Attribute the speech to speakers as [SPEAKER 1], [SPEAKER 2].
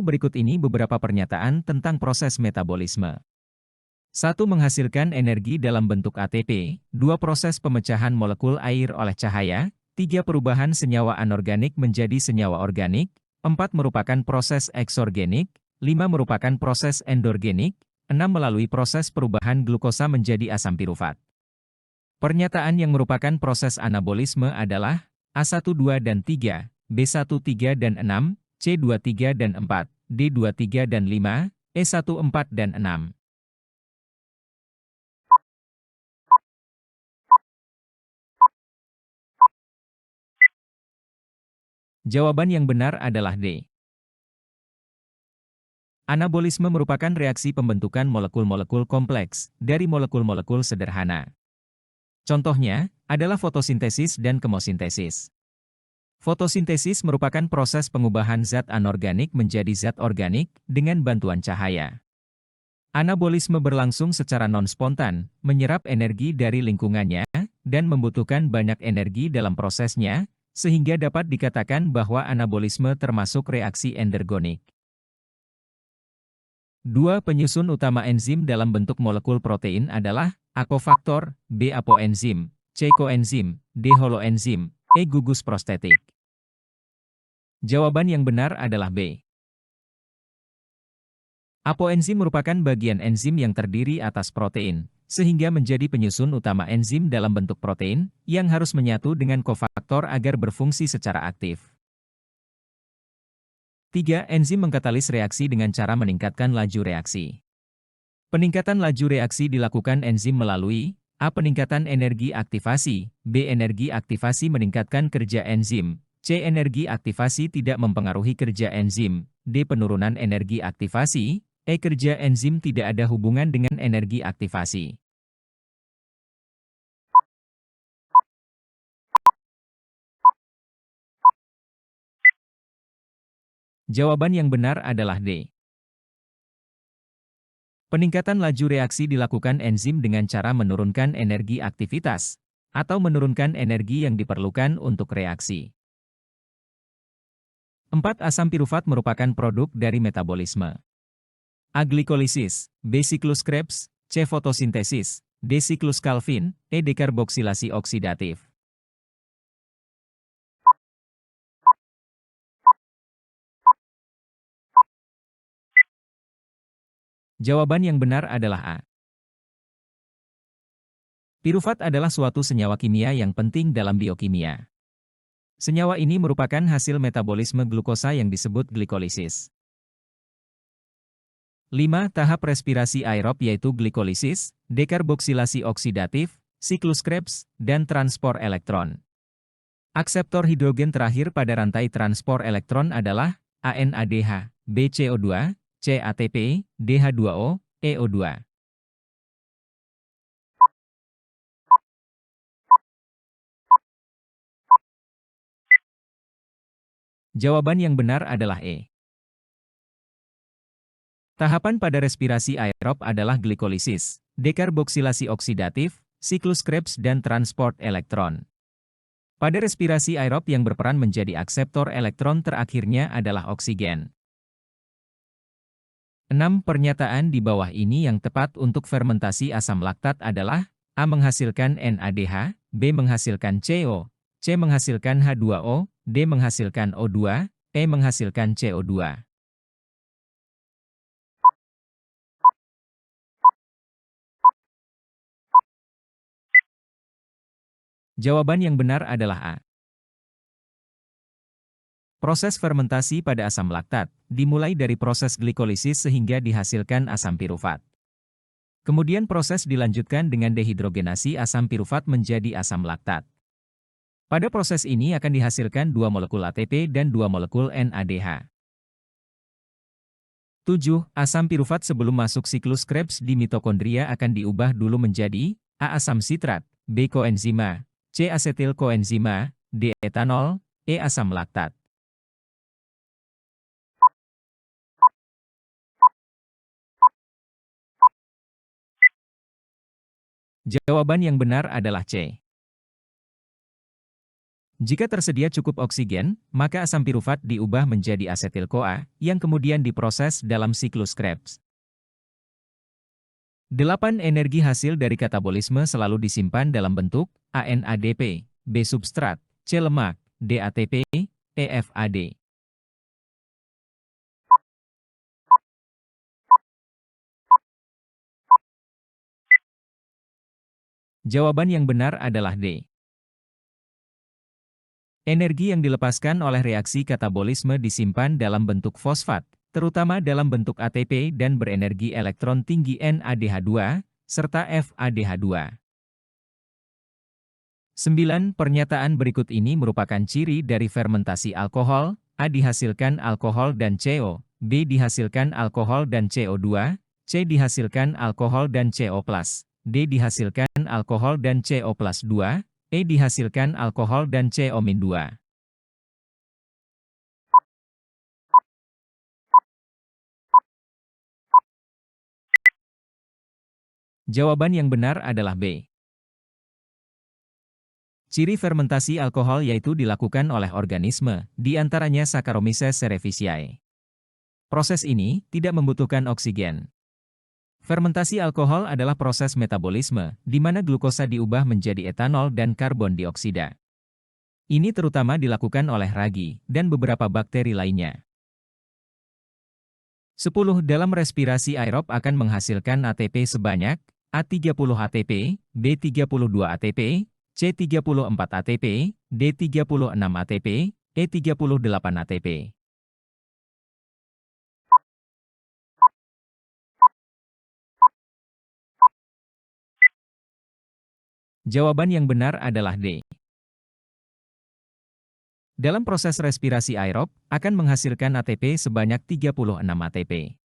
[SPEAKER 1] Berikut ini beberapa pernyataan tentang proses metabolisme. 1. Menghasilkan energi dalam bentuk ATP. 2. Proses pemecahan molekul air oleh cahaya. 3. Perubahan senyawa anorganik menjadi senyawa organik. 4. Merupakan proses eksorgenik. 5. Merupakan proses endorgenik. 6. Melalui proses perubahan glukosa menjadi asam pirufat. Pernyataan yang merupakan proses anabolisme adalah A1, 2, dan 3, B1, 3, dan 6, C2, 3, dan 4, D2, 3, dan 5, E1, 4, dan 6. Jawaban yang benar adalah D. Anabolisme merupakan reaksi pembentukan molekul-molekul kompleks dari molekul-molekul sederhana. Contohnya adalah fotosintesis dan kemosintesis. Fotosintesis merupakan proses pengubahan zat anorganik menjadi zat organik dengan bantuan cahaya. Anabolisme berlangsung secara non-spontan, menyerap energi dari lingkungannya, dan membutuhkan banyak energi dalam prosesnya, sehingga dapat dikatakan bahwa anabolisme termasuk reaksi endergonik. 2. Penyusun utama enzim dalam bentuk molekul protein adalah A. Kofaktor, B. Apoenzim, C. Koenzim, D. Holoenzim, E. Gugus prostetik. Jawaban yang benar adalah B. Apoenzim merupakan bagian enzim yang terdiri atas protein, sehingga menjadi penyusun utama enzim dalam bentuk protein, yang harus menyatu dengan kofaktor agar berfungsi secara aktif. 3. Enzim mengkatalis reaksi dengan cara meningkatkan laju reaksi. Peningkatan laju reaksi dilakukan enzim melalui A. Peningkatan energi aktivasi, B. Energi aktivasi meningkatkan kerja enzim, C. Energi aktivasi tidak mempengaruhi kerja enzim, D. Penurunan energi aktivasi, E. Kerja enzim tidak ada hubungan dengan energi aktivasi. Jawaban yang benar adalah D. Peningkatan laju reaksi dilakukan enzim dengan cara menurunkan energi aktivitas, atau menurunkan energi yang diperlukan untuk reaksi. 4. Asam pirufat merupakan produk dari metabolisme. A. Glikolisis, B. Siklus Krebs, C. Fotosintesis, D. Siklus Calvin, E. Dekarboksilasi oksidatif. Jawaban yang benar adalah A. Pirufat adalah suatu senyawa kimia yang penting dalam biokimia. Senyawa ini merupakan hasil metabolisme glukosa yang disebut glikolisis. 5. Tahap respirasi aerob yaitu glikolisis, dekarboksilasi oksidatif, siklus Krebs, dan transport elektron. Akseptor hidrogen terakhir pada rantai transport elektron adalah A. NADH, B. CO2, C. ATP, D. H2O, E. O2. Jawaban yang benar adalah E. Tahapan pada respirasi aerob adalah glikolisis, dekarboksilasi oksidatif, siklus Krebs dan transport elektron. Pada respirasi aerob yang berperan menjadi akseptor elektron terakhirnya adalah oksigen. 6. Pernyataan di bawah ini yang tepat untuk fermentasi asam laktat adalah A. Menghasilkan NADH, B. Menghasilkan CO, C. Menghasilkan H2O, D. Menghasilkan O2, E. Menghasilkan CO2. Jawaban yang benar adalah A. Proses fermentasi pada asam laktat dimulai dari proses glikolisis sehingga dihasilkan asam pirufat. Kemudian proses dilanjutkan dengan dehidrogenasi asam pirufat menjadi asam laktat. Pada proses ini akan dihasilkan 2 molekul ATP dan 2 molekul NADH. 7. Asam pirufat sebelum masuk siklus Krebs di mitokondria akan diubah dulu menjadi A. Asam sitrat, B. Koenzima, C. Asetil koenzima, D. Etanol, E. Asam laktat. Jawaban yang benar adalah C. Jika tersedia cukup oksigen, maka asam pirufat diubah menjadi asetil-CoA, yang kemudian diproses dalam siklus Krebs. 8. Energi hasil dari katabolisme selalu disimpan dalam bentuk A NADP, B substrat, C lemak, D ATP, E FAD. Jawaban yang benar adalah D. Energi yang dilepaskan oleh reaksi katabolisme disimpan dalam bentuk fosfat, terutama dalam bentuk ATP dan berenergi elektron tinggi NADH2, serta FADH2. 9. Pernyataan berikut ini merupakan ciri dari fermentasi alkohol: A dihasilkan alkohol dan CO, B dihasilkan alkohol dan CO2, C dihasilkan alkohol dan CO+, D dihasilkan alkohol dan CO+2, E dihasilkan alkohol dan CO-2. Jawaban yang benar adalah B. Ciri fermentasi alkohol yaitu dilakukan oleh organisme, di antaranya Saccharomyces cerevisiae. Proses ini tidak membutuhkan oksigen. Fermentasi alkohol adalah proses metabolisme, di mana glukosa diubah menjadi etanol dan karbon dioksida. Ini terutama dilakukan oleh ragi dan beberapa bakteri lainnya. 10. Dalam respirasi aerob akan menghasilkan ATP sebanyak A30 ATP, B32 ATP, C34 ATP, D36 ATP, E38 ATP. Jawaban yang benar adalah D. Dalam proses respirasi aerob, akan menghasilkan ATP sebanyak 36 ATP.